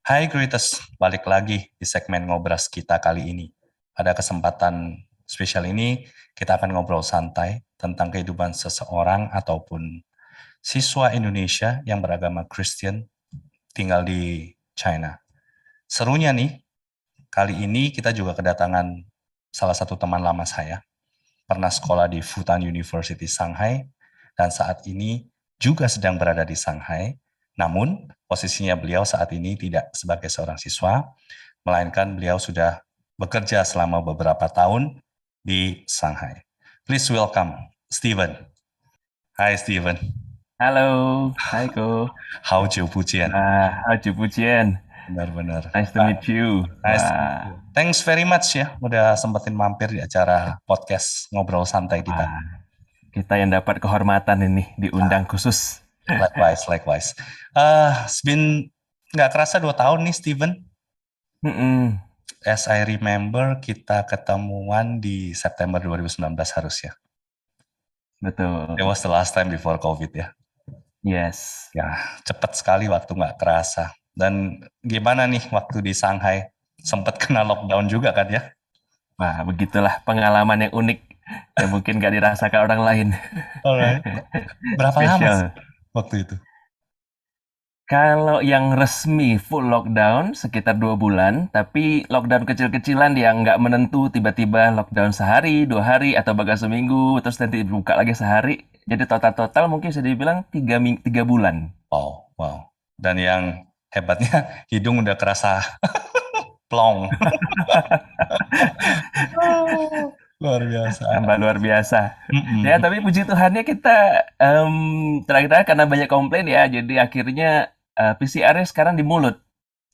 Hai Greatest, balik lagi di segmen Ngobras kita kali ini. Pada kesempatan spesial ini, kita akan ngobrol santai tentang kehidupan seseorang ataupun siswa Indonesia yang beragama Kristen tinggal di China. Serunya nih, kali ini kita juga kedatangan salah satu teman lama saya, pernah sekolah di Fudan University Shanghai, dan saat ini juga sedang berada di Shanghai. Namun, posisinya beliau saat ini tidak sebagai seorang siswa, melainkan beliau sudah bekerja selama beberapa tahun di Shanghai. Please welcome Steven. Hai Steven. Halo, hai Ko. 好久不见. Pujian. Benar-benar. Nice to meet you. Nice to meet Wah, you. Thanks very much ya, udah sempetin mampir di acara podcast ngobrol santai kita. wah, kita yang dapat kehormatan ini diundang khusus. Likewise, likewise. It's been nggak kerasa 2 tahun nih, Steven. Mm-mm, As I remember, kita ketemuan di September 2019 harusnya. betul. It was the last time before COVID ya. Yes. Ya, cepat sekali waktu nggak kerasa. Dan gimana nih waktu di Shanghai? Sempat kena lockdown juga kan ya? Wah, begitulah pengalaman yang unik yang mungkin gak dirasakan orang lain. Alright. Berapa lama sih Spesial. waktu itu? Kalau yang resmi full lockdown sekitar 2 bulan, tapi lockdown kecil-kecilan yang nggak menentu, tiba-tiba lockdown sehari, 2 hari, atau bahkan seminggu, terus nanti buka lagi sehari. Jadi total-total mungkin bisa dibilang 3 bulan. Wow, wow. Dan yang hebatnya hidung udah kerasa plong. Luar biasa. Tambah luar biasa. Ya, Mm-mm. tapi puji Tuhannya kita terakhir-terakhir karena banyak komplain ya, jadi akhirnya PCR-nya sekarang di mulut.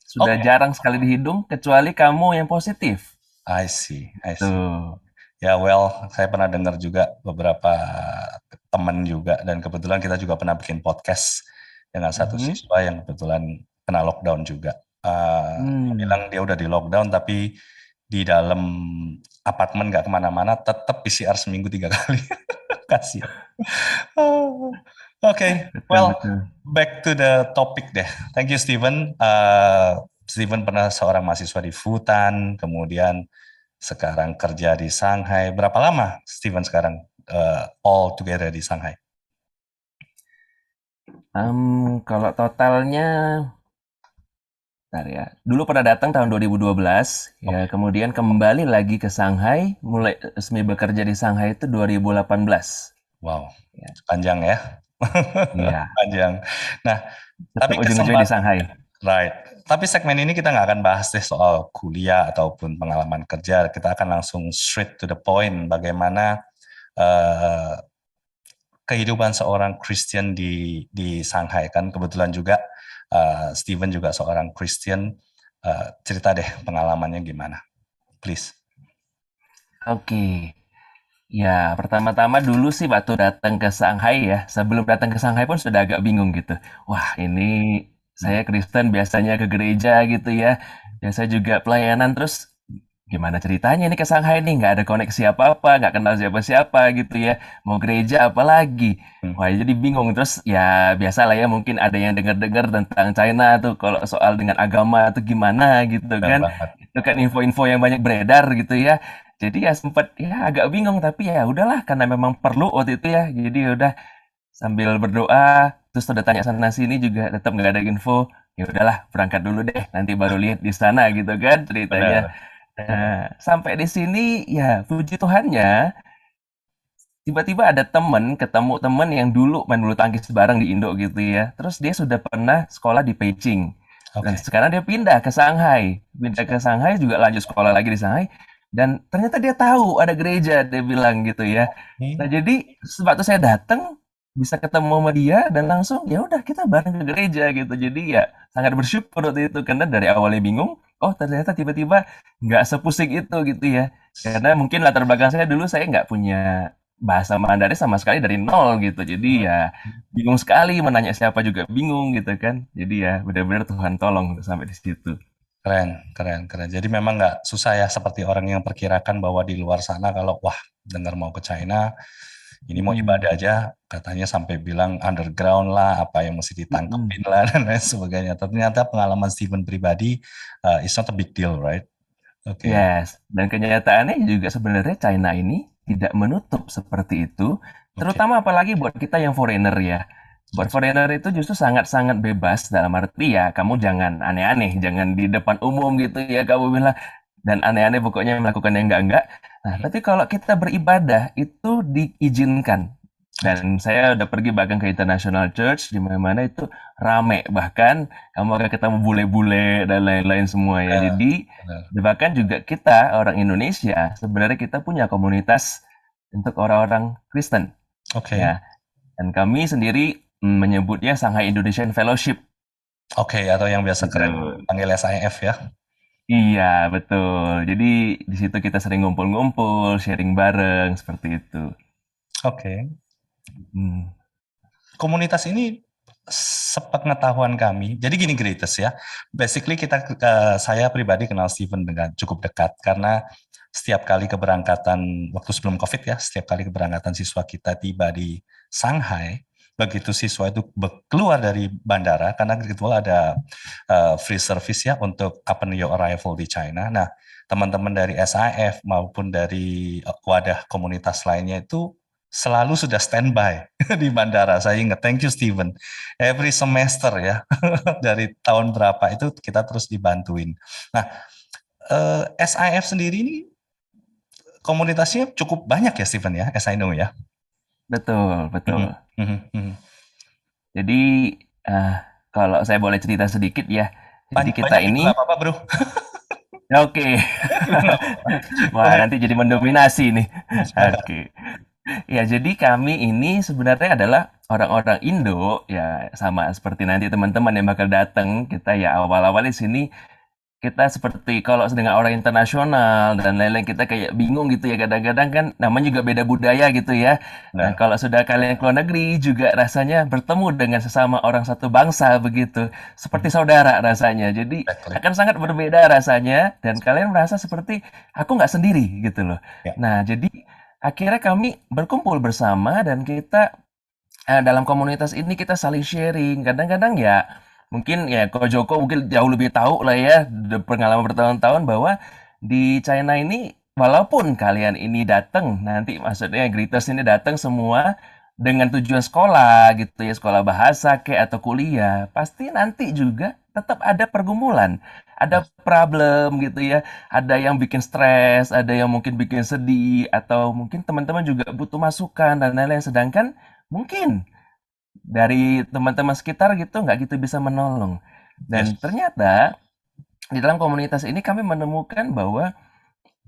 Sudah Oke. jarang sekali di hidung, kecuali kamu yang positif. I see, I see. Tuh. Ya, well, saya pernah dengar juga beberapa teman juga, dan kebetulan kita juga pernah bikin podcast dengan satu Mhm. siswa yang kebetulan kena lockdown juga. Dia Hmm. bilang dia udah di lockdown, tapi di dalam apartemen nggak kemana-mana, tetap PCR seminggu 3 kali. Kasihan. Oke, Betul, well, betul. back to the topic deh. Thank you, Steven. Steven pernah seorang mahasiswa di Fudan, kemudian sekarang kerja di Shanghai. Berapa lama Steven sekarang all together di Shanghai? Kalau totalnya, bentar ya. Dulu pernah datang tahun 2012, ya Oke, kemudian kembali lagi ke Shanghai, mulai resmi bekerja di Shanghai itu 2018. wow, Ya, panjang ya, iya, panjang. Nah, tetap tapi ujung-ujungnya di kesempatan, Shanghai. right. Tapi segmen ini kita nggak akan bahas deh soal kuliah ataupun pengalaman kerja. Kita akan langsung straight to the point. Bagaimana eh, kehidupan seorang Christian di Shanghai, kan kebetulan juga Steven juga seorang Christian. Cerita deh pengalamannya gimana, please. Oke. Ya, pertama-tama dulu sih waktu datang ke Shanghai ya, sebelum datang ke Shanghai pun sudah agak bingung gitu. Wah, ini Hmm. saya Kristen biasanya ke gereja gitu ya. Biasa juga pelayanan terus gimana ceritanya nih ke Shanghai nih nggak ada koneksi apa-apa, nggak kenal siapa-siapa gitu ya. Mau gereja apa lagi? Hmm. Wah, jadi bingung terus ya biasa lah ya mungkin ada yang dengar-dengar tentang China tuh kalau soal dengan agama tuh gimana gitu Benar kan. banget. Itu kan info-info yang banyak beredar gitu ya. Jadi ya sempet ya agak bingung tapi ya udahlah karena memang perlu waktu itu ya. Jadi ya udah sambil berdoa terus udah tanya sana sini juga tetap nggak ada info. Ya udahlah berangkat dulu deh nanti baru lihat di sana gitu kan ceritanya. Benar. Nah, sampai di sini ya puji Tuhannya tiba-tiba ada temen ketemu temen yang dulu main bulu tangkis bareng di Indo gitu ya. Terus dia sudah pernah sekolah di Beijing dan Oke. sekarang dia pindah ke Shanghai. Pindah ke Shanghai juga lanjut sekolah lagi di Shanghai dan ternyata dia tahu ada gereja dia bilang gitu ya. Nah, Oke. jadi waktu saya datang bisa ketemu sama dia dan langsung ya udah kita bareng ke gereja gitu. Jadi ya sangat bersyukur waktu itu karena dari awalnya bingung, oh ternyata tiba-tiba nggak sepusing itu gitu ya. Karena mungkin latar belakang saya dulu saya nggak punya bahasa Mandarin sama sekali dari nol gitu. Jadi ya bingung sekali menanya siapa juga bingung gitu kan. Jadi ya benar-benar Tuhan tolong sampai di situ. Keren, keren, keren. Jadi memang nggak susah ya seperti orang yang perkirakan bahwa di luar sana kalau wah dengar mau ke China Ini mau Mhm, ibadah aja katanya sampai bilang underground lah, apa yang mesti mhm. ditangkepin lah dan lain sebagainya. Ternyata pengalaman Steven pribadi it's not a big deal, right? Oke. Yes, dan kenyataannya juga sebenarnya China ini tidak menutup seperti itu, Oke. terutama apalagi buat kita yang foreigner ya. Buat Oke. foreigner itu justru sangat-sangat bebas dalam arti ya kamu jangan aneh-aneh, jangan di depan umum gitu ya kamu bilang dan aneh-aneh pokoknya melakukan yang enggak-enggak. Nah, Mhm. tapi kalau kita beribadah itu diizinkan. Oke. Dan saya udah pergi bahkan ke International Church di mana-mana itu rame bahkan kamu akan ketemu bule-bule dan lain-lain semua ya. Benar, Jadi benar. bahkan juga kita orang Indonesia sebenarnya kita punya komunitas untuk orang-orang Kristen Oke. ya. Dan kami sendiri menyebutnya Shanghai Indonesian Fellowship Oke, atau yang biasa keren gitu. panggil SIF ya. Iya, betul. Jadi di situ kita sering ngumpul-ngumpul, sharing bareng seperti itu. Oke. Hmm. Komunitas ini sepengetahuan kami. Jadi gini Greatest ya. Basically saya pribadi kenal Steven dengan cukup dekat karena setiap kali keberangkatan waktu sebelum Covid ya, setiap kali keberangkatan siswa kita tiba di Shanghai, begitu siswa itu keluar dari bandara karena itu ada free service ya untuk upon your arrival di China. Nah, teman-teman dari SIF maupun dari wadah komunitas lainnya itu selalu sudah standby di bandara. Saya ingat, thank you Steven. Every semester ya, dari tahun berapa itu kita terus dibantuin. Nah, SIF sendiri ini komunitasnya cukup banyak ya Steven ya, as I know ya. Betul, betul. Mhm, mhm, mhm. Jadi eh, kalau saya boleh cerita sedikit ya. Jadi Banyak, kita banyak itu nggak ini, apa-apa bro. oke, Nggak apa-apa. Go wah ahead. nanti jadi mendominasi nih. Oke. Ya, jadi kami ini sebenarnya adalah orang-orang Indo, ya sama seperti nanti teman-teman yang bakal datang. Kita ya awal-awal di sini kita seperti kalau dengan orang internasional dan lain-lain kita kayak bingung gitu ya kadang-kadang kan namanya juga beda budaya gitu ya. Nah, Benar, kalau sudah kalian keluar negeri juga rasanya bertemu dengan sesama orang satu bangsa begitu, seperti mhm, saudara rasanya. Jadi exactly. akan sangat berbeda rasanya dan kalian merasa seperti aku nggak sendiri gitu loh. Ya, Nah, jadi akhirnya kami berkumpul bersama dan kita dalam komunitas ini kita saling sharing. Kadang-kadang ya mungkin ya Ko Joko mungkin jauh lebih tahu lah ya pengalaman bertahun-tahun bahwa di China ini walaupun kalian ini datang nanti maksudnya Greeters ini datang semua dengan tujuan sekolah gitu ya sekolah bahasa kayak atau kuliah pasti nanti juga tetap ada pergumulan ada pasti. problem gitu ya ada yang bikin stres ada yang mungkin bikin sedih atau mungkin teman-teman juga butuh masukan dan lain-lain sedangkan mungkin dari teman-teman sekitar gitu nggak gitu bisa menolong. Yes. Dan ternyata di dalam komunitas ini kami menemukan bahwa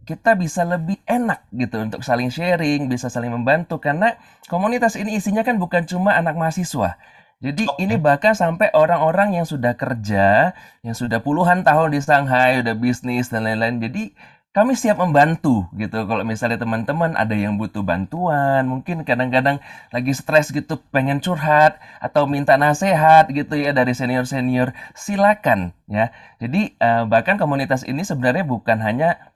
kita bisa lebih enak gitu untuk saling sharing, bisa saling membantu karena komunitas ini isinya kan bukan cuma anak mahasiswa. Jadi ini Oke. bahkan sampai orang-orang yang sudah kerja, yang sudah puluhan tahun di Shanghai, udah bisnis dan lain-lain. Jadi kami siap membantu gitu. Kalau misalnya teman-teman ada yang butuh bantuan, mungkin kadang-kadang lagi stres gitu, pengen curhat atau minta nasihat gitu ya dari senior-senior, silakan ya. Jadi bahkan komunitas ini sebenarnya bukan hanya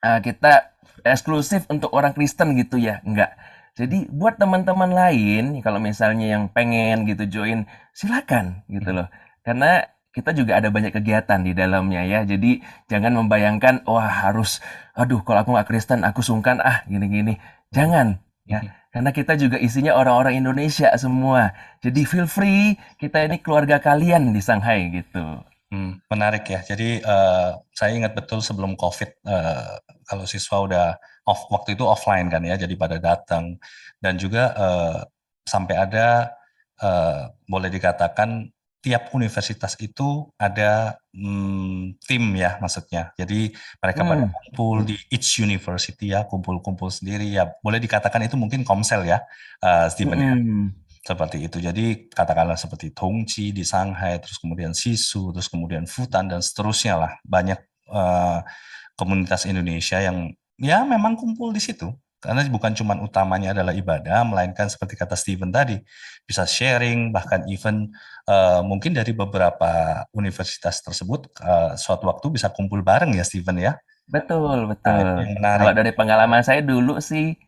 kita eksklusif untuk orang Kristen gitu ya, enggak. Jadi buat teman-teman lain, kalau misalnya yang pengen gitu join, silakan gitu Mhm. loh. Karena kita juga ada banyak kegiatan di dalamnya ya. Jadi jangan membayangkan, wah harus, aduh kalau aku nggak Kristen, aku sungkan gini-gini. Mhm. Jangan ya. Mhm. Karena kita juga isinya orang-orang Indonesia semua. Jadi feel free, kita ini keluarga kalian di Shanghai gitu. Menarik ya. Jadi saya ingat betul sebelum COVID, kalau siswa udah waktu itu offline kan ya, jadi pada datang dan juga sampai ada boleh dikatakan tiap universitas itu ada tim ya maksudnya. Jadi mereka pada Hmm. kumpul di each university ya, kumpul-kumpul sendiri ya. Boleh dikatakan itu mungkin komsel ya, Stephen ya. Mm-mm. Seperti itu. Jadi katakanlah seperti Tongji di Shanghai, terus kemudian Sisu, terus kemudian Futan dan seterusnya lah. Banyak eh, komunitas Indonesia yang ya memang kumpul di situ. Karena bukan cuma utamanya adalah ibadah, melainkan seperti kata Steven tadi, bisa sharing, bahkan even mungkin dari beberapa universitas tersebut suatu waktu bisa kumpul bareng ya Steven ya. Betul, Nah betul. itu yang Kalau menarik. dari pengalaman saya dulu sih,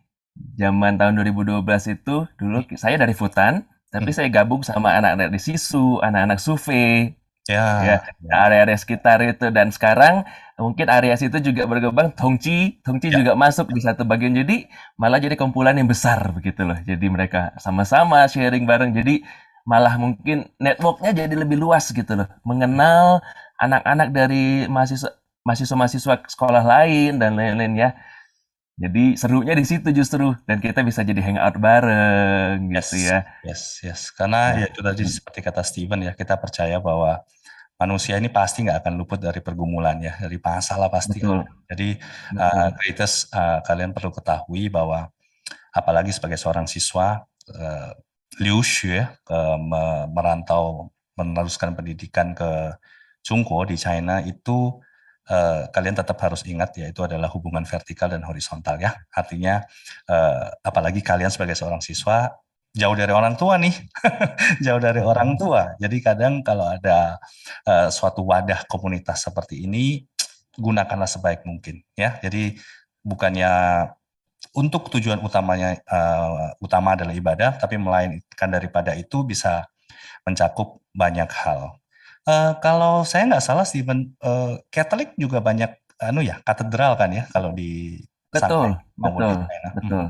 zaman tahun 2012 itu dulu saya dari Futan, tapi Mhm. saya gabung sama anak-anak di Sisu, anak-anak Suve, ya Ya, ya, area-area sekitar itu. Dan sekarang mungkin area situ juga berkembang, Tongci ya. juga masuk di satu bagian. Jadi malah jadi kumpulan yang besar begitu loh. Jadi mereka sama-sama sharing bareng. Jadi malah mungkin networknya jadi lebih luas gitu loh. Mengenal anak-anak dari mahasiswa-mahasiswa sekolah lain dan lain-lain ya. Jadi serunya di situ justru dan kita bisa jadi hangout bareng gitu Yes, ya. yes, yes. Karena Nah, ya itu tadi seperti kata Steven ya, kita percaya bahwa manusia ini pasti nggak akan luput dari pergumulan ya, dari masalah pasti betul, ada. Jadi betul, greatest kalian perlu ketahui bahwa apalagi sebagai seorang siswa Liu Xue merantau meneruskan pendidikan ke Zhongguo di China itu kalian tetap harus ingat ya itu adalah hubungan vertikal dan horizontal ya. Artinya apalagi kalian sebagai seorang siswa jauh dari orang tua nih, jauh dari orang tua. Jadi kadang kalau ada suatu wadah komunitas seperti ini, gunakanlah sebaik mungkin ya. Jadi bukannya untuk tujuan utamanya utama adalah ibadah, tapi melainkan daripada itu bisa mencakup banyak hal. Kalau saya nggak salah, Steven, Katolik juga banyak anu ya katedral kan ya kalau di betul, Shanghai maupun di betul, China. betul.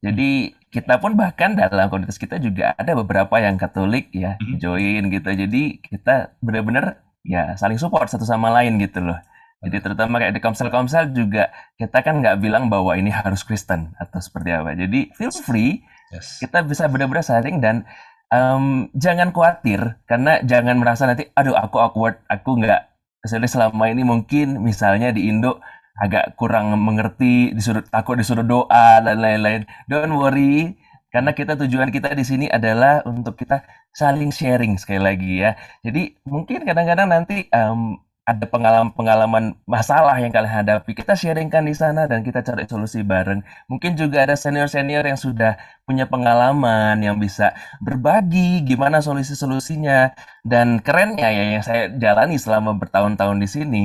Jadi kita pun bahkan dalam komunitas kita juga ada beberapa yang Katolik ya join gitu. Jadi kita benar-benar ya saling support satu sama lain gitu loh. Jadi Benar. terutama kayak di komsel-komsel juga kita kan nggak bilang bahwa ini harus Kristen atau seperti apa. Jadi feel free Yes. kita bisa benar-benar sharing dan jangan khawatir karena jangan merasa nanti aduh aku awkward, aku nggak kecuali selama ini mungkin misalnya di Indo agak kurang mengerti, takut disuruh doa dan lain-lain. Don't worry, karena tujuan kita di sini adalah untuk kita saling sharing sekali lagi ya. Jadi mungkin kadang-kadang nanti ada pengalaman-pengalaman masalah yang kalian hadapi, kita sharingkan di sana dan kita cari solusi bareng. Mungkin juga ada senior-senior yang sudah punya pengalaman yang bisa berbagi gimana solusi-solusinya. Dan kerennya ya yang saya jalani selama bertahun-tahun di sini,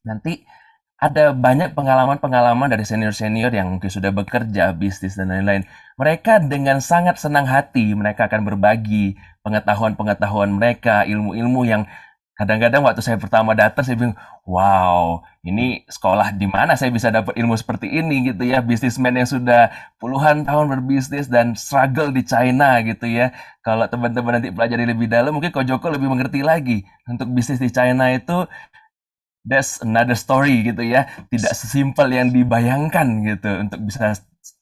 nanti ada banyak pengalaman-pengalaman dari senior-senior yang mungkin sudah bekerja, bisnis, dan lain-lain. Mereka dengan sangat senang hati, mereka akan berbagi pengetahuan-pengetahuan mereka, ilmu-ilmu yang kadang-kadang waktu saya pertama datang, saya bilang, wow, ini sekolah di mana saya bisa dapat ilmu seperti ini gitu ya. Bisnismen yang sudah puluhan tahun berbisnis dan struggle di China gitu ya. Kalau teman-teman nanti pelajari lebih dalam, mungkin Ko Joko lebih mengerti lagi. Untuk bisnis di China itu that's another story gitu ya. Tidak sesimpel yang dibayangkan gitu untuk bisa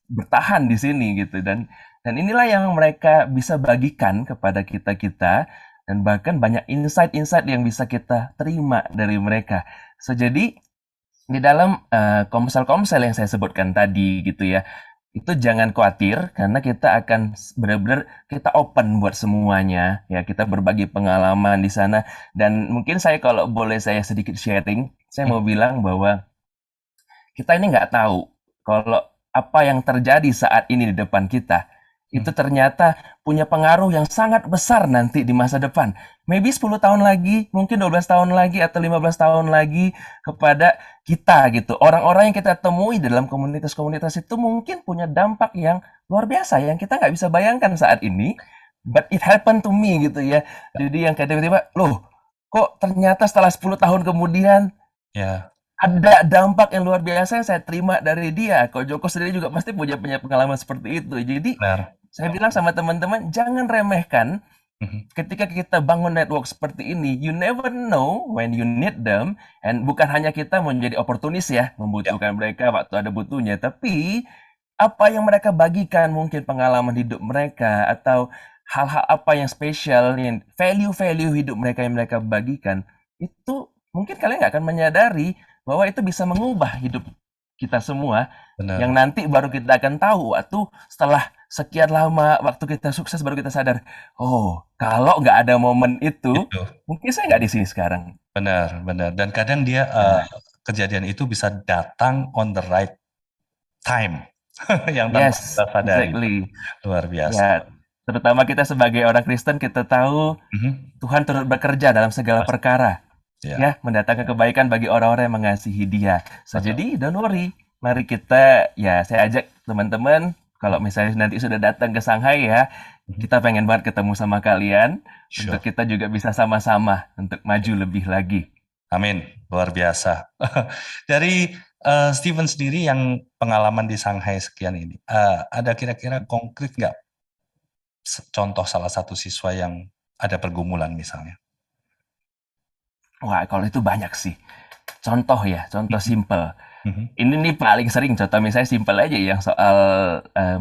bertahan di sini gitu dan inilah yang mereka bisa bagikan kepada kita-kita dan bahkan banyak insight-insight yang bisa kita terima dari mereka. So jadi di dalam komsel-komsel yang saya sebutkan tadi gitu ya, itu jangan khawatir karena kita akan benar-benar kita open buat semuanya ya kita berbagi pengalaman di sana dan mungkin saya kalau boleh saya sedikit sharing saya mau bilang bahwa kita ini nggak tahu kalau apa yang terjadi saat ini di depan kita itu ternyata punya pengaruh yang sangat besar nanti di masa depan. Maybe 10 tahun lagi, mungkin 12 tahun lagi atau 15 tahun lagi kepada kita gitu. Orang-orang yang kita temui dalam komunitas-komunitas itu mungkin punya dampak yang luar biasa yang kita nggak bisa bayangkan saat ini. But it happened to me gitu ya. Jadi yang kayak tiba-tiba, loh kok ternyata setelah 10 tahun kemudian Ya, ada dampak yang luar biasa yang saya terima dari dia. Kok Joko sendiri juga pasti punya pengalaman seperti itu. Jadi benar. saya bilang sama teman-teman jangan remehkan Mhm. ketika kita bangun network seperti ini. You never know when you need them. And bukan hanya kita menjadi oportunis ya, Ya, membutuhkan mereka waktu ada butuhnya. Tapi apa yang mereka bagikan mungkin pengalaman hidup mereka atau hal-hal apa yang spesial, yang value-value hidup mereka yang mereka bagikan. Itu mungkin kalian nggak akan menyadari bahwa itu bisa mengubah hidup kita semua yang benar. nanti baru kita akan tahu waktu setelah sekian lama waktu kita sukses baru kita sadar oh kalau nggak ada momen itu Itu mungkin saya nggak di sini sekarang. benar, benar. Dan kadang dia Nah, kejadian itu bisa datang on the right time yang tanpa yes, kita sadari. exactly. Luar biasa. Ya, terutama kita sebagai orang Kristen kita tahu Mhm. Tuhan turut bekerja dalam segala Pasti. perkara Ya, ya mendatangkan kebaikan bagi orang-orang yang mengasihi Dia. So betul. jadi don't worry, mari kita ya saya ajak teman-teman, kalau misalnya nanti sudah datang ke Shanghai ya, Mhm. kita pengen banget ketemu sama kalian untuk Sure. kita juga bisa sama-sama untuk maju lebih lagi. Amin, luar biasa. Dari Steven sendiri yang pengalaman di Shanghai sekian ini, ada kira-kira konkret nggak contoh salah satu siswa yang ada pergumulan misalnya? Wah, kalau itu banyak sih. Contoh ya, contoh Mhm, simple. mhm. Ini nih paling sering contoh misalnya simpel aja yang soal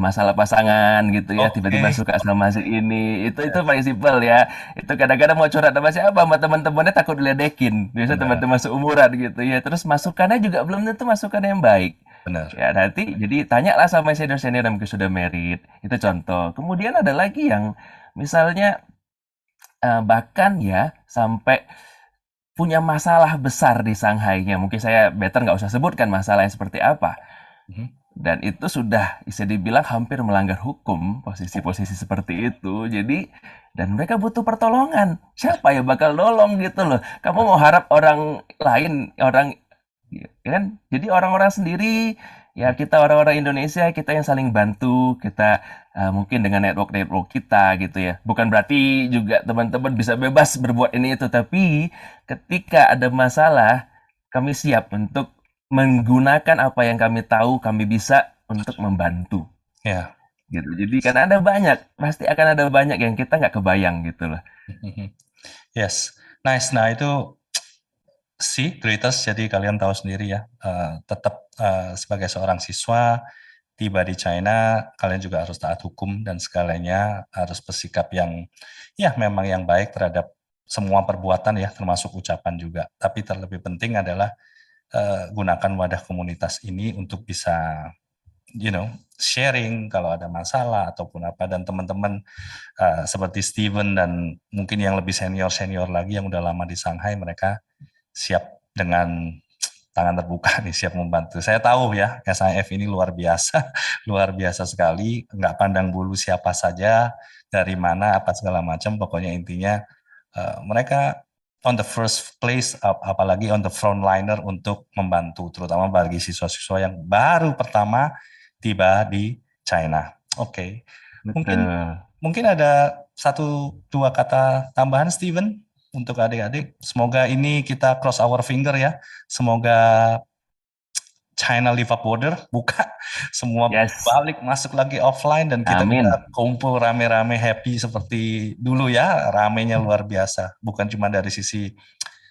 masalah pasangan gitu ya, tiba-tiba Oke, suka sama si ini, itu yes, paling simpel ya. Itu kadang-kadang mau curhat sama siapa, sama teman-temannya takut diledekin. Biasa benar, teman-teman seumuran gitu ya. Terus masukannya juga belum tentu masukan yang baik. benar. Ya nanti jadi tanyalah sama senior-senior yang mungkin sudah merit. Itu contoh. Kemudian ada lagi yang misalnya bahkan ya sampai punya masalah besar di Shanghai ya mungkin saya better nggak usah sebutkan masalahnya seperti apa Mhm. dan itu sudah bisa dibilang hampir melanggar hukum posisi-posisi seperti itu jadi dan mereka butuh pertolongan siapa yang bakal nolong gitu loh kamu mau harap orang lain orang ya kan jadi orang-orang sendiri ya kita orang-orang Indonesia kita yang saling bantu kita mungkin dengan network-network kita gitu ya bukan berarti juga teman-teman bisa bebas berbuat ini itu tapi ketika ada masalah kami siap untuk menggunakan apa yang kami tahu kami bisa untuk membantu Ya. gitu. Jadi karena ada banyak, pasti akan ada banyak yang kita nggak kebayang gitu loh. Mhm. Yes, nice. Nah itu sih Greatest, jadi kalian tahu sendiri ya, tetap sebagai seorang siswa tiba di China, kalian juga harus taat hukum dan segalanya harus bersikap yang ya memang yang baik terhadap semua perbuatan ya, termasuk ucapan juga. Tapi terlebih penting adalah gunakan wadah komunitas ini untuk bisa you know sharing kalau ada masalah ataupun apa dan teman-teman seperti Steven dan mungkin yang lebih senior-senior lagi yang udah lama di Shanghai mereka siap dengan tangan terbuka nih siap membantu. Saya tahu ya SIF ini luar biasa, luar biasa sekali, nggak pandang bulu siapa saja, dari mana, apa segala macam, pokoknya intinya mereka on the first place, apalagi on the frontliner untuk membantu, terutama bagi siswa-siswa yang baru pertama tiba di China. Oke, mungkin Betul. mungkin ada satu dua kata tambahan Steven untuk adik-adik. Semoga ini kita cross our finger ya. Semoga China leave up border buka, semua Yes. balik masuk lagi offline dan kita bisa Amin. kumpul rame-rame happy seperti dulu ya, ramenya luar biasa. Bukan cuma dari sisi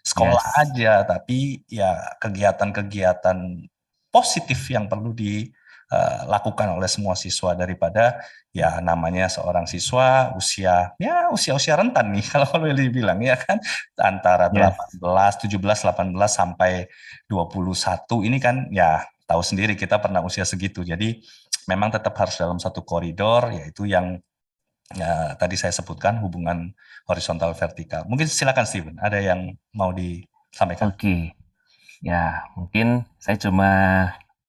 sekolah Yes. aja, tapi ya kegiatan-kegiatan positif yang perlu dilakukan oleh semua siswa daripada ya namanya seorang siswa usia rentan nih kalau boleh dibilang ya kan antara Yes. 18, 17, 18 sampai 21 ini kan ya tahu sendiri kita pernah usia segitu. Jadi memang tetap harus dalam satu koridor yaitu yang ya, tadi saya sebutkan hubungan horizontal vertikal. Mungkin silakan Steven, ada yang mau disampaikan? Oke. Ya, mungkin saya cuma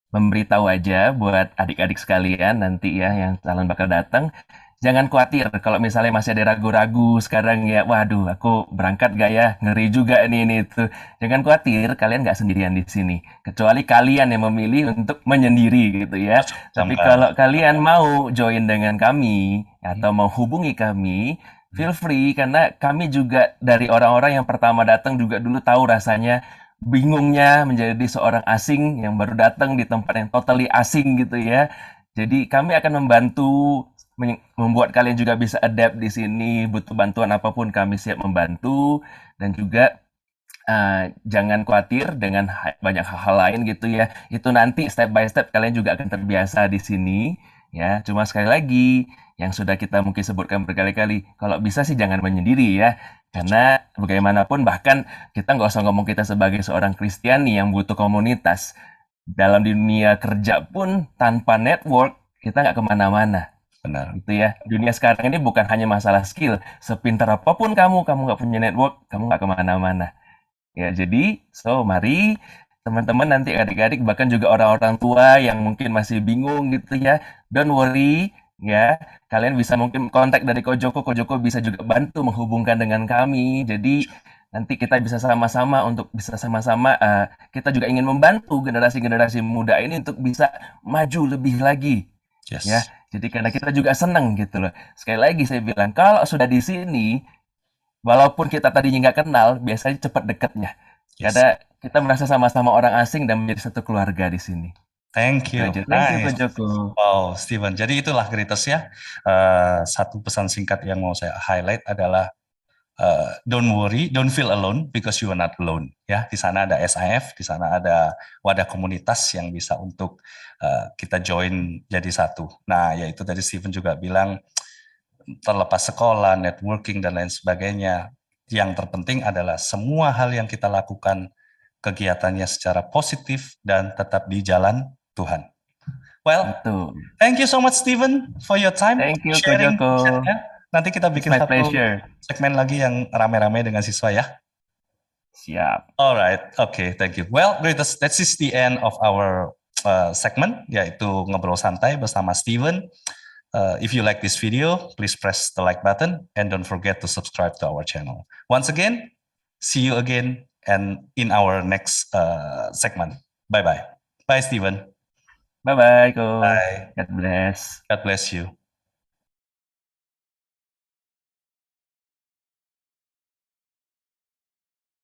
memberitahu aja buat adik-adik sekalian nanti ya yang calon bakal datang. Jangan khawatir kalau misalnya masih ada ragu-ragu sekarang ya, waduh aku berangkat gak ya, ngeri juga ini itu. Jangan khawatir, kalian nggak sendirian di sini. Kecuali kalian yang memilih untuk menyendiri gitu ya. Cocok Tapi banget. kalau kalian mau join dengan kami atau mau hubungi kami, feel free karena kami juga dari orang-orang yang pertama datang juga dulu tahu rasanya bingungnya menjadi seorang asing yang baru datang di tempat yang totally asing gitu ya. Jadi kami akan membantu membuat kalian juga bisa adapt di sini, butuh bantuan apapun kami siap membantu dan juga jangan khawatir dengan banyak hal-hal lain gitu ya. Itu nanti step by step kalian juga akan terbiasa di sini ya. Cuma sekali lagi yang sudah kita mungkin sebutkan berkali-kali, kalau bisa sih jangan menyendiri ya. Cocok. Karena bagaimanapun bahkan kita nggak usah ngomong kita sebagai seorang Kristiani yang butuh komunitas. Dalam dunia kerja pun tanpa network kita nggak kemana-mana Benar. gitu ya. Dunia sekarang ini bukan hanya masalah skill. Sepintar apapun kamu nggak punya network, kamu nggak kemana-mana. Ya, jadi, so mari teman-teman nanti adik-adik bahkan juga orang-orang tua yang mungkin masih bingung gitu ya, don't worry ya, kalian bisa mungkin kontak dari Kojoko, Kojoko bisa juga bantu menghubungkan dengan kami. Jadi nanti kita bisa sama-sama untuk bisa sama-sama kita juga ingin membantu generasi-generasi muda ini untuk bisa maju lebih lagi Yes. ya. Jadi karena kita juga senang gitu loh. Sekali lagi saya bilang, kalau sudah di sini, walaupun kita tadinya nggak kenal, biasanya cepat dekatnya. Yes. Karena kita merasa sama-sama orang asing dan menjadi satu keluarga di sini. Thank Itu you. aja. Thank you, Ko Nice. Joko. Wow, Steven. Jadi itulah Greatest ya. Satu pesan singkat yang mau saya highlight adalah don't worry, don't feel alone because you are not alone. Ya, di sana ada SIF, di sana ada wadah komunitas yang bisa untuk kita join jadi satu. Nah, yaitu tadi Steven juga bilang terlepas sekolah, networking dan lain sebagainya, yang terpenting adalah semua hal yang kita lakukan kegiatannya secara positif dan tetap di jalan Tuhan. Well, Betul. thank you so much Steven for your time Thank you, Ko sharing Joko. share-nya. Nanti kita It's bikin my satu pleasure. segmen lagi yang rame-rame dengan siswa ya. Siap. Alright, okay, thank you. Well, greatest, that is the end of our segment, yaitu ngobrol santai bersama Steven. If you like this video, please press the like button and don't forget to subscribe to our channel. Once again, see you again and in our next segment. Bye-bye. Bye, Steven. Bye-bye, Ko. Bye. God bless. God bless you.